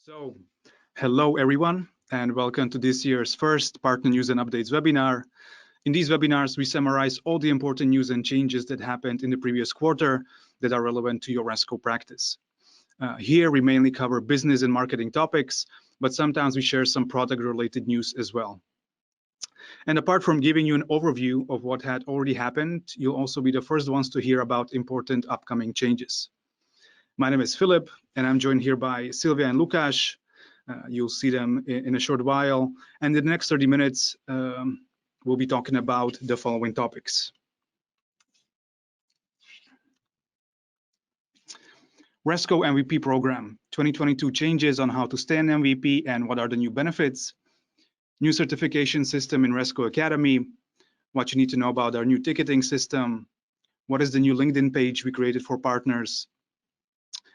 So, hello everyone, and welcome to this year's first Partner News and Updates webinar. In these webinars, we summarize all the important news and changes that happened in the previous quarter that are relevant to your Resco practice. Here, we mainly cover business and marketing topics, but sometimes we share some product-related news as well. And apart from giving you an overview of what had already happened, you'll also be the first ones to hear about important upcoming changes. My name is Filip, and I'm joined here by Silvia and Lukas. You'll see them in a short while. And in the next 30 minutes, we'll be talking about the following topics. Resco MVP program, 2022 changes on how to stay an MVP and what are the new benefits. New certification system in Resco Academy, what you need to know about our new ticketing system. What is the new LinkedIn page we created for partners?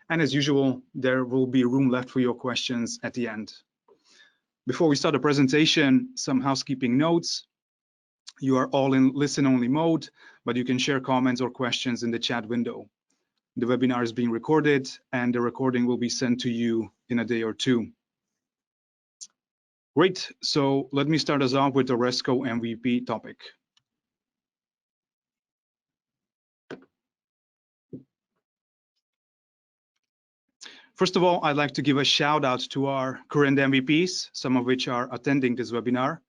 And as usual, there will be room left for your questions at the end. Before we start the presentation, some housekeeping notes. You are all in listen-only mode, but you can share comments or questions in the chat window. The webinar is being recorded, and the recording will be sent to you in a day or two. Great, so let me start us off with the Resco MVP topic. First of all, I'd like to give a shout out to our current MVPs, some of which are attending this webinar.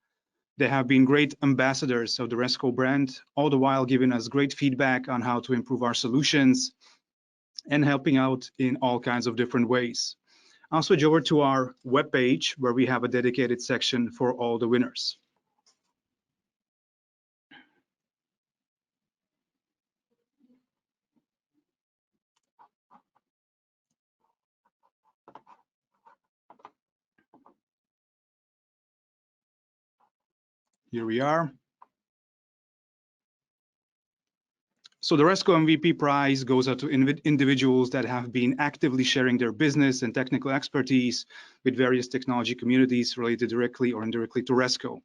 They have been great ambassadors of the Resco brand, all the while giving us great feedback on how to improve our solutions and helping out in all kinds of different ways. I'll switch over to our webpage where we have a dedicated section for all the winners. Here we are. So the Resco MVP prize goes out to individuals that have been actively sharing their business and technical expertise with various technology communities related directly or indirectly to Resco.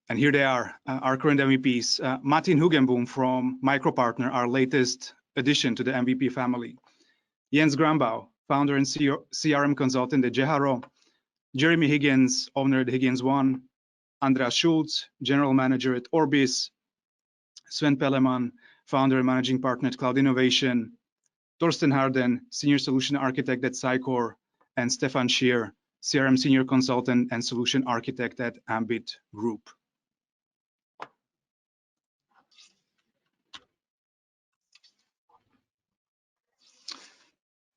And here they are, our current MVPs. Martin Hugenboom from Micropartner, our latest addition to the MVP family. Jens Grambau, founder and CRM consultant at Jeharo. Jeremy Higgins, owner at Higgins One. Andreas Schulz, general manager at Orbis. Sven Pelleman, founder and managing partner at Cloud Innovation. Torsten Harden, senior solution architect at Sycor. And Stefan Schier, CRM senior consultant and solution architect at Ambit Group.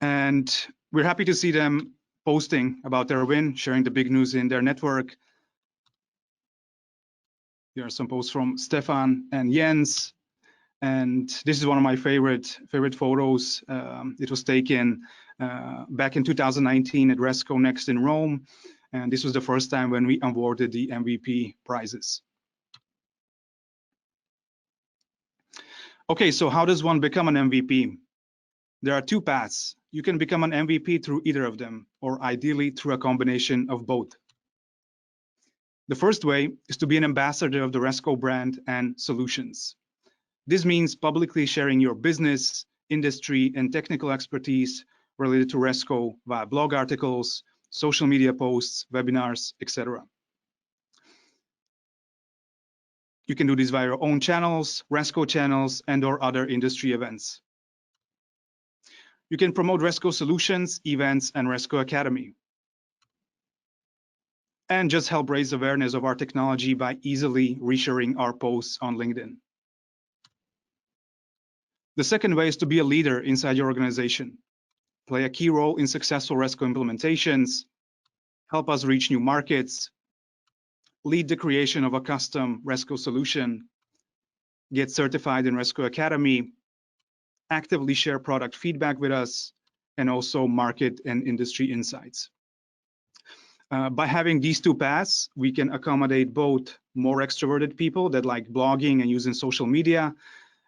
And we're happy to see them posting about their win, sharing the big news in their network. Here are some posts from Stefan and Jens. And this is one of my favorite photos. It was taken back in 2019 at Resco Next in Rome. And this was the first time when we awarded the MVP prizes. Okay, so how does one become an MVP? There are two paths. You can become an MVP through either of them, or ideally through a combination of both. The first way is to be an ambassador of the Resco brand and solutions. This means publicly sharing your business, industry, and technical expertise related to Resco via blog articles, social media posts, webinars, etc. You can do this via your own channels, Resco channels, and/or other industry events. You can promote Resco solutions, events, and Resco Academy. And just help raise awareness of our technology by easily resharing our posts on LinkedIn. The second way is to be a leader inside your organization. Play a key role in successful Resco implementations, help us reach new markets, lead the creation of a custom Resco solution, get certified in Resco Academy, actively share product feedback with us, and also market and industry insights. By having these two paths, we can accommodate both more extroverted people that like blogging and using social media,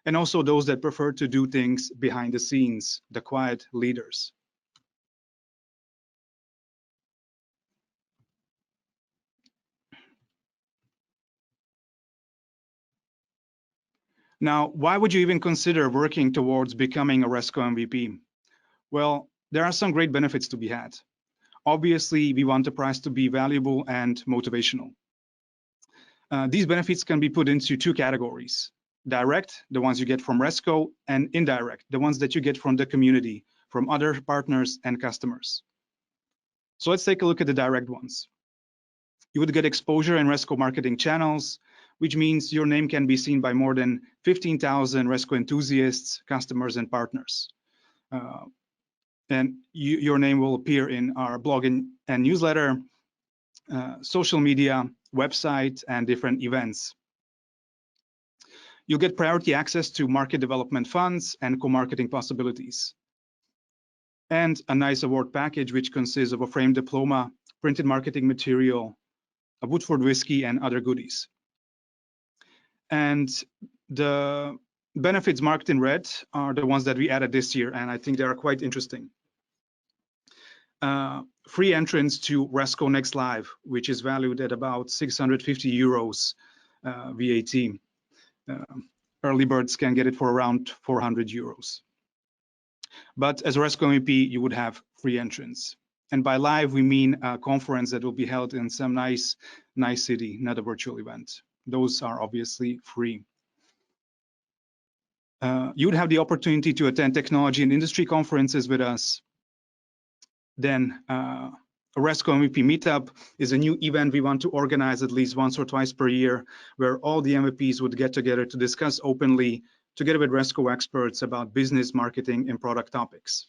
and also those that prefer to do things behind the scenes, the quiet leaders. Now, why would you even consider working towards becoming a Resco MVP? Well, there are some great benefits to be had. Obviously, we want the prize to be valuable and motivational. These benefits can be put into two categories: direct, the ones you get from Resco, and indirect, the ones that you get from the community, from other partners and customers. So let's take a look at the direct ones. You would get exposure in Resco marketing channels, which means your name can be seen by more than 15,000 Resco enthusiasts, customers, and partners. And your name will appear in our blog and newsletter, social media, website, and different events. You'll get priority access to market development funds and co-marketing possibilities. And a nice award package, which consists of a framed diploma, printed marketing material, a Woodford whiskey, and other goodies. And the benefits marked in red are the ones that we added this year, and I think they are quite interesting. Free entrance to Resco Next Live, which is valued at about 650 euros VAT. Early birds can get it for around 400 euros. But as a Resco MVP, you would have free entrance. And by live, we mean a conference that will be held in some nice city, not a virtual event. Those are obviously free. You would have the opportunity to attend technology and industry conferences with us. Then a Resco MVP meetup is a new event we want to organize at least once or twice per year, where all the MVPs would get together to discuss openly, together with Resco experts, about business, marketing, and product topics.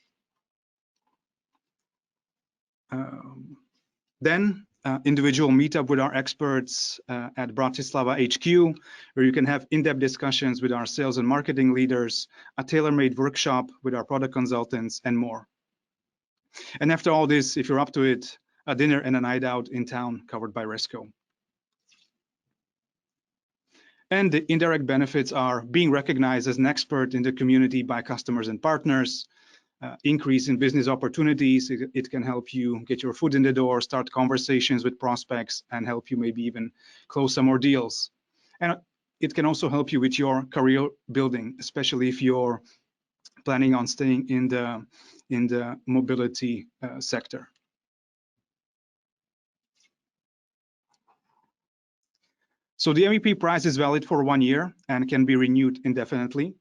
Then individual meetup with our experts at Bratislava HQ, where you can have in-depth discussions with our sales and marketing leaders, a tailor-made workshop with our product consultants, and more. And after all this, if you're up to it, a dinner and a night out in town covered by Resco. And the indirect benefits are being recognized as an expert in the community by customers and partners, increase in business opportunities. It can help you get your foot in the door, start conversations with prospects, and help you maybe even close some more deals. And it can also help you with your career building, especially if you're planning on staying in the mobility sector. So the MVP prize is valid for 1 year and can be renewed indefinitely.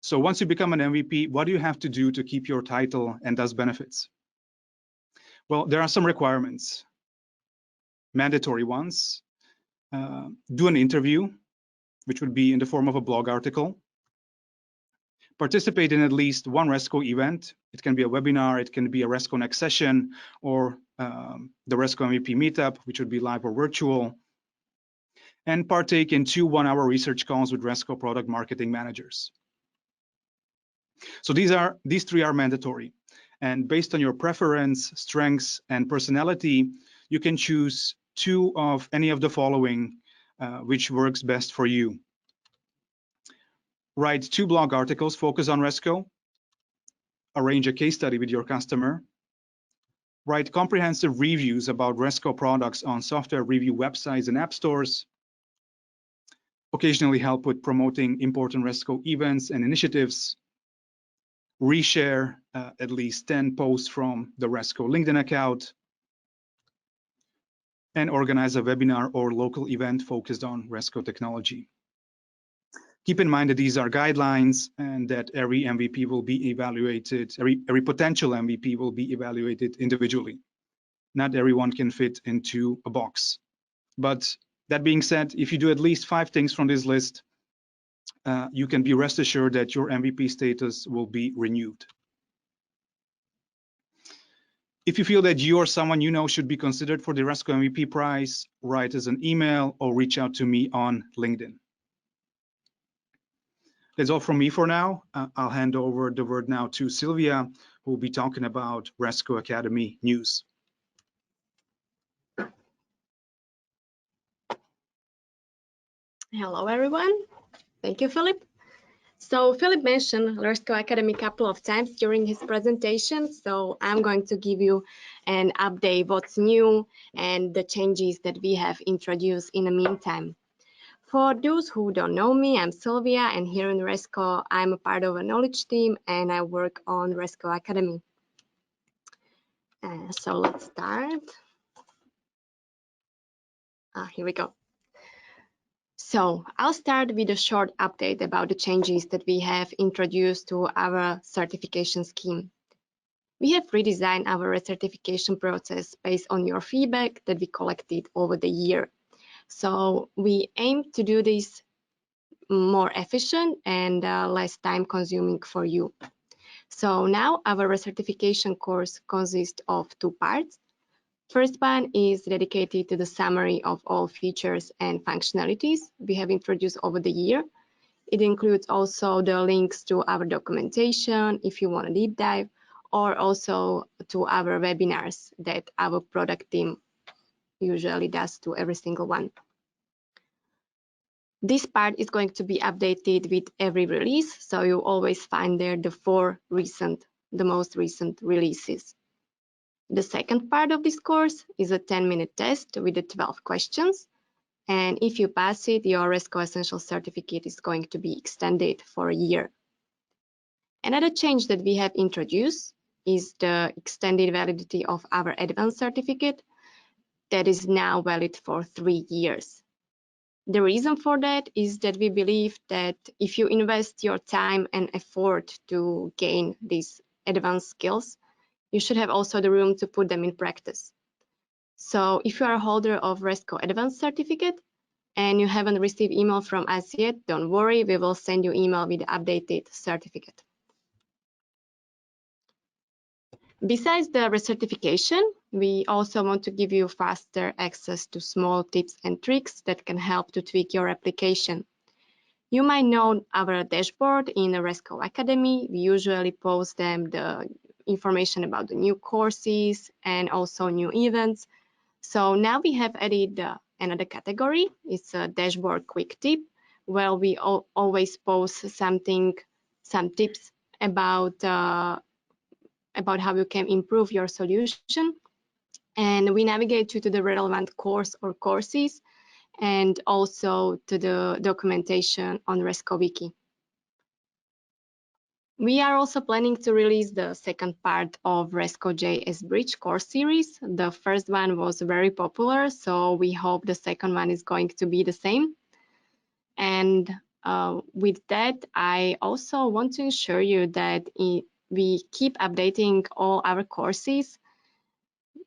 So once you become an MVP, what do you have to do to keep your title and thus benefits? Well, there are some requirements, mandatory ones. Do an interview, which would be in the form of a blog article. Participate in at least one Resco event. It can be a webinar, it can be a Resco Next session, or the Resco MVP meetup, which would be live or virtual. And partake in 2 one-hour research calls with Resco product marketing managers. So these 3 are mandatory. And based on your preference, strengths, and personality, you can choose 2 of any of the following, which works best for you. Write 2 blog articles, focus on Resco. Arrange a case study with your customer. Write comprehensive reviews about Resco products on software review websites and app stores. Occasionally help with promoting important Resco events and initiatives. Reshare at least 10 posts from the Resco LinkedIn account. And organize a webinar or local event focused on Resco technology. Keep in mind that these are guidelines and that every MVP will be evaluated, every potential MVP will be evaluated individually. Not everyone can fit into a box. But that being said, if you do at least 5 things from this list, you can be rest assured that your MVP status will be renewed. If you feel that you or someone you know should be considered for the Resco MVP prize, write us an email or reach out to me on LinkedIn. That's all from me for now. I'll hand over the word now to Silvia, who will be talking about Resco Academy news. Hello, everyone. Thank you, Filip. So Filip mentioned Resco Academy a couple of times during his presentation, so I'm going to give you an update what's new and the changes that we have introduced in the meantime. For those who don't know me, I'm Silvia, and here in Resco, I'm a part of a knowledge team and I work on Resco Academy. So let's start. Here we go. So I'll start with a short update about the changes that we have introduced to our certification scheme. We have redesigned our recertification process based on your feedback that we collected over the year. So we aim to do this more efficient and less time consuming for you. So now our recertification course consists of 2 parts. First one is dedicated to the summary of all features and functionalities we have introduced over the year. It includes also the links to our documentation if you want a deep dive, or also to our webinars that our product team usually does to every single one. This part is going to be updated with every release, so you always find there the most recent releases. The second part of this course is a 10-minute test with the 12 questions. And if you pass it, your Resco Essential certificate is going to be extended for a year. Another change that we have introduced is the extended validity of our advanced certificate that is now valid for 3 years. The reason for that is that we believe that if you invest your time and effort to gain these advanced skills, you should have also the room to put them in practice. So if you are a holder of Resco Advanced Certificate and you haven't received email from us yet, don't worry, we will send you email with the updated certificate. Besides the recertification, we also want to give you faster access to small tips and tricks that can help to tweak your application. You might know our dashboard in the Resco Academy. We usually post them the information about the new courses and also new events. So now we have added another category. It's a dashboard quick tip, where we always post some tips about how you can improve your solution. And we navigate you to the relevant course or courses and also to the documentation on Resco Wiki. We are also planning to release the second part of Resco JS Bridge course series. The first one was very popular, so we hope the second one is going to be the same. And with that, I also want to ensure you that we keep updating all our courses.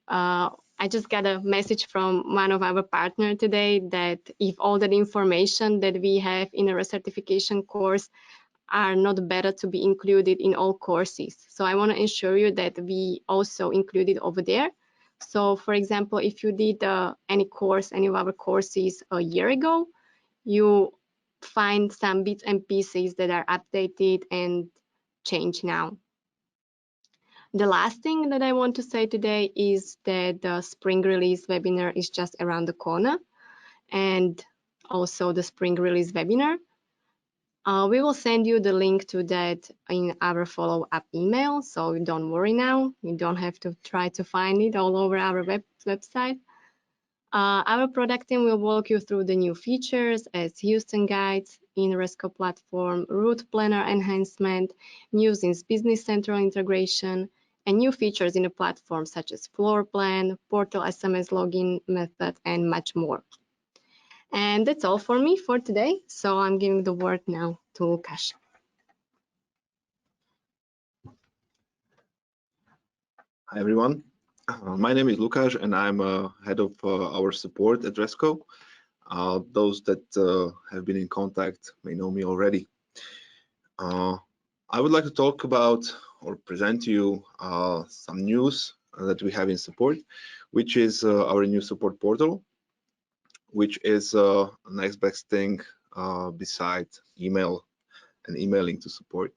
I just got a message from one of our partners today that if all that information that we have in a recertification course are not better to be included in all courses. So I want to ensure you that we also include it over there. So for example, if you did any of our courses a year ago, you find some bits and pieces that are updated and changed now. The last thing that I want to say today is that the spring release webinar is just around the corner, and also the spring release webinar. We will send you the link to that in our follow-up email, so don't worry now. You don't have to try to find it all over our website. Our product team will walk you through the new features as Houston guides in Resco platform, route planner enhancement, news in Business Central integration, and new features in the platform such as floor plan, portal SMS login method, and much more. And that's all for me for today. So I'm giving the word now to Lukas. Hi, everyone. My name is Lukas, and I'm head of our support at Resco. Those that have been in contact may know me already. I would like to talk about or present to you some news that we have in support, which is our new support portal, which is next best thing beside email and emailing to support.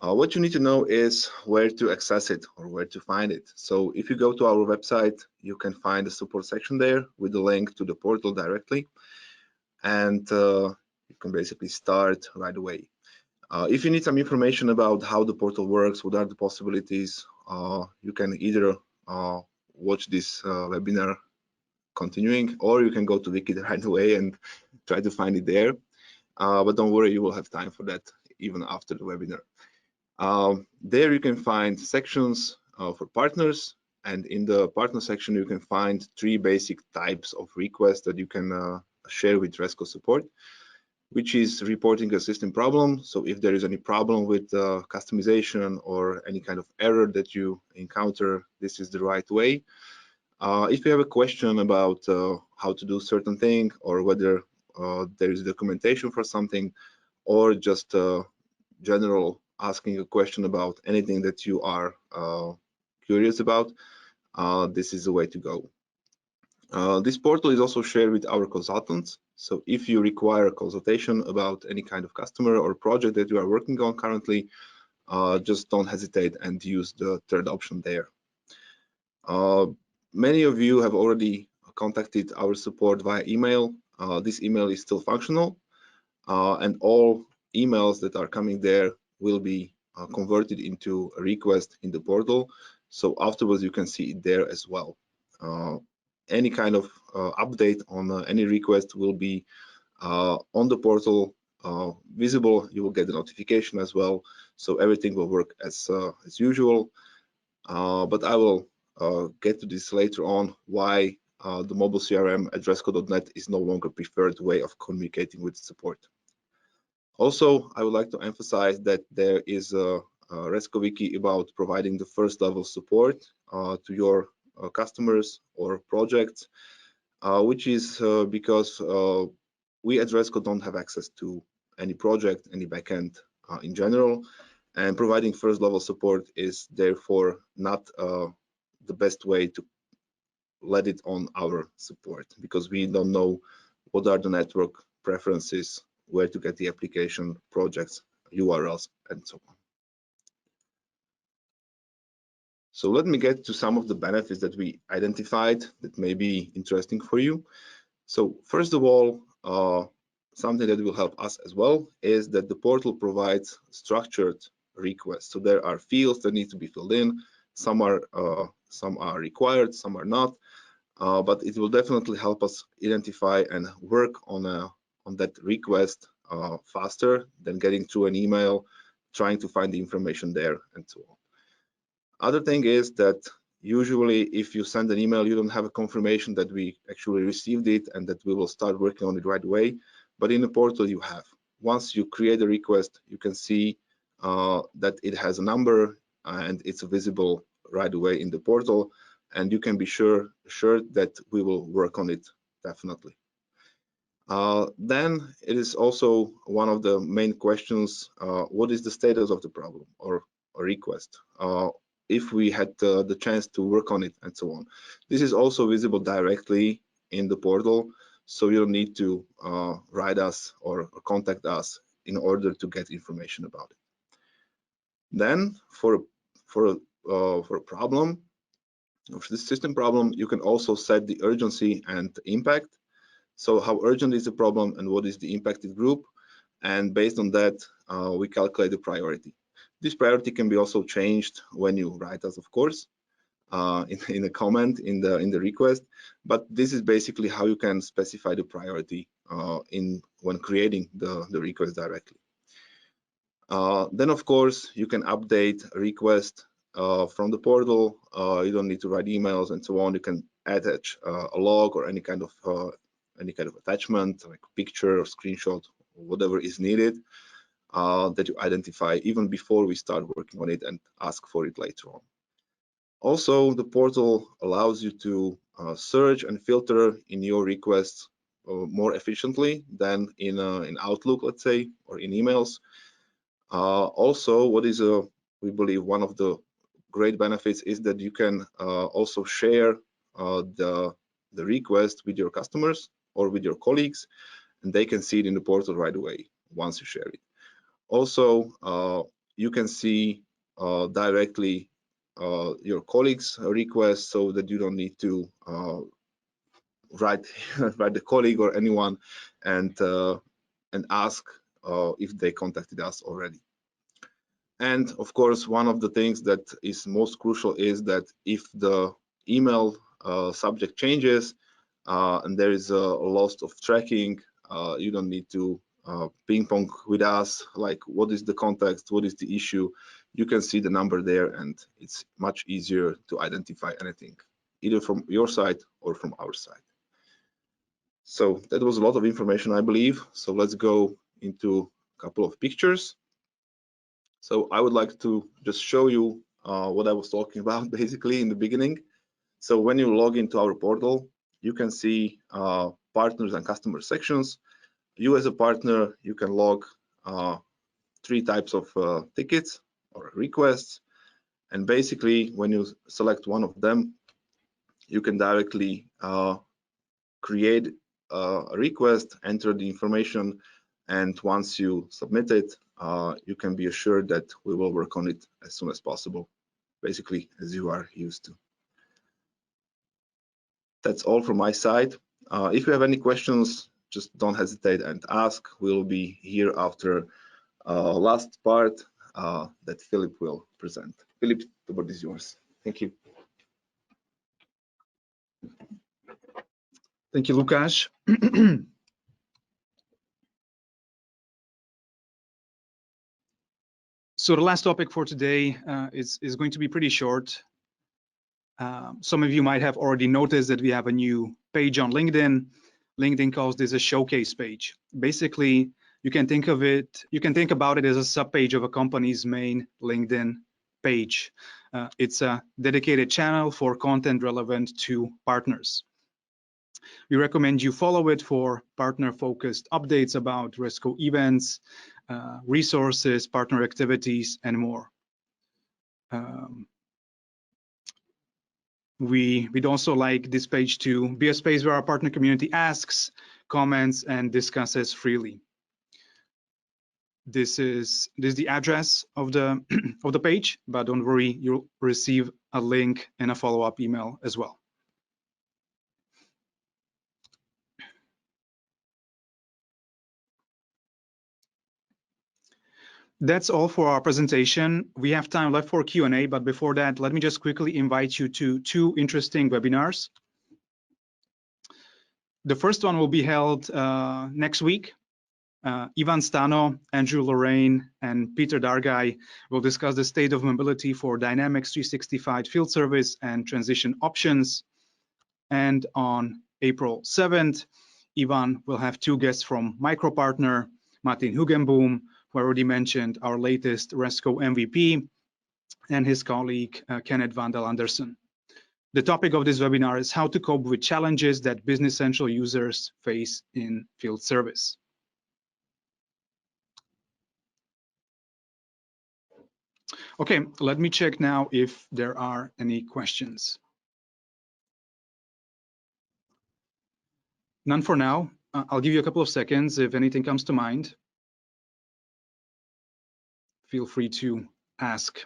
What you need to know is where to access it or where to find it. So if you go to our website, you can find the support section there with the link to the portal directly, and you can basically start right away. If you need some information about how the portal works, what are the possibilities, you can either watch this webinar continuing, or you can go to Wiki right away and try to find it there. But don't worry, you will have time for that even after the webinar. There you can find sections for partners, and in the partner section you can find 3 basic types of requests that you can share with Resco support, which is reporting a system problem. So if there is any problem with customization or any kind of error that you encounter, this is the right way. If you have a question about how to do certain thing, or whether there is documentation for something, or just general asking a question about anything that you are curious about, this is the way to go. This portal is also shared with our consultants. So if you require a consultation about any kind of customer or project that you are working on currently, just don't hesitate and use the third option there. Many of you have already contacted our support via email. This email is still functional, and all emails that are coming there will be converted into a request in the portal. So afterwards you can see it there as well. Any kind of update on any request will be on the portal visible. You will get the notification as well, so everything will work as usual. But I will get to this later on, why the mobile CRM at resco.net is no longer preferred way of communicating with support. Also, I would like to emphasize that there is a Resco wiki about providing the first level support to your customers or projects, which is because we at Resco don't have access to any project, any backend in general, and providing first level support is therefore not the best way to let it on our support, because we don't know what are the network preferences, where to get the application, projects, URLs, and so on. So let me get to some of the benefits that we identified that may be interesting for you. So first of all, something that will help us as well is that the portal provides structured requests. So there are fields that need to be filled in. Some are required, some are not, but it will definitely help us identify and work on that request faster than getting through an email, trying to find the information there, and so on. Other thing is that usually if you send an email, you don't have a confirmation that we actually received it and that we will start working on it right away. But in the portal you have. Once you create a request, you can see that it has a number and it's visible right away in the portal, and you can be sure that we will work on it definitely. Then it is also one of the main questions, what is the status of the problem or request? If we had the chance to work on it, and so on. This is also visible directly in the portal, so you don't need to write us or contact us in order to get information about it. Then for a problem, for this system problem, you can also set the urgency and impact. So how urgent is the problem and what is the impacted group, and based on that we calculate the priority. This priority can be also changed when you write us, of course, in a comment in the request, but this is basically how you can specify the priority when creating the request directly. Then of course you can update a request from the portal. You don't need to write emails and so on. You can attach a log or any kind of attachment, like a picture or screenshot or whatever is needed, that you identify even before we start working on it and ask for it later on. Also, the portal allows you to search and filter in your requests more efficiently than in Outlook, let's say, or in emails. Also, what is we believe one of the great benefits is that you can also share the request with your customers or with your colleagues, and they can see it in the portal right away once you share it. Also, you can see directly your colleagues' requests, so that you don't need to write the colleague or anyone and ask if they contacted us already. And of course, one of the things that is most crucial is that if the email subject changes and there is a loss of tracking, you don't need to ping pong with us, like what is the context, what is the issue. you can see the number there, and it's much easier to identify anything, either from your side or from our side. So that was a lot of information, I believe. So let's go into a couple of pictures. So I would like to just show you what I was talking about basically in the beginning. So when you log into our portal, you can see partners and customer sections. You as a partner, you can log 3 types of tickets or requests. And basically, when you select one of them, you can directly create a request, enter the information, and once you submit it, you can be assured that we will work on it as soon as possible, basically as you are used to. That's all from my side. If you have any questions, just don't hesitate and ask. We'll be here after last part that Filip will present. Filip, the word is yours. Thank you. Thank you, Lukas. So the last topic for today is going to be pretty short. Some of you might have already noticed that we have a new page on LinkedIn. LinkedIn calls this a showcase page. Basically, you can think about it as a sub-page of a company's main LinkedIn page. It's a dedicated channel for content relevant to partners. We recommend you follow it for partner-focused updates about Resco events, resources, partner activities, and more. We'd also like this page to be a space where our partner community asks, comments, and discusses freely. This is the address of the of the page, but don't worry, you'll receive a link and a follow-up email as well. That's all for our presentation. We have time left for Q&A, but before that, let me just quickly invite you to 2 interesting webinars. The first one will be held next week. Ivan Stano, Andrew Lorraine, and Peter Dargai will discuss the state of mobility for Dynamics 365 field service and transition options. And on April 7th, Ivan will have 2 guests from Micropartner, Martin Hugenboom, who I already mentioned, our latest Resco MVP, and his colleague, Kenneth van der Andersen. The topic of this webinar is how to cope with challenges that Business Central users face in field service. Okay, let me check now if there are any questions. None for now. I'll give you a couple of seconds if anything comes to mind. Feel free to ask.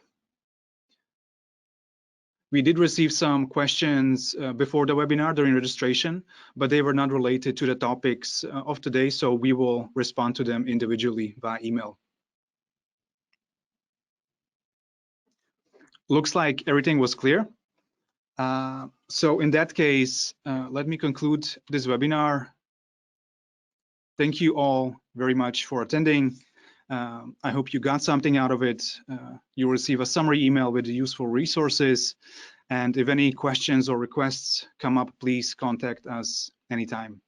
We did receive some questions before the webinar during registration, but they were not related to the topics of today, so we will respond to them individually via email. Looks like everything was clear. So in that case, let me conclude this webinar. Thank you all very much for attending. I hope you got something out of it. You'll receive a summary email with the useful resources. And if any questions or requests come up, please contact us anytime.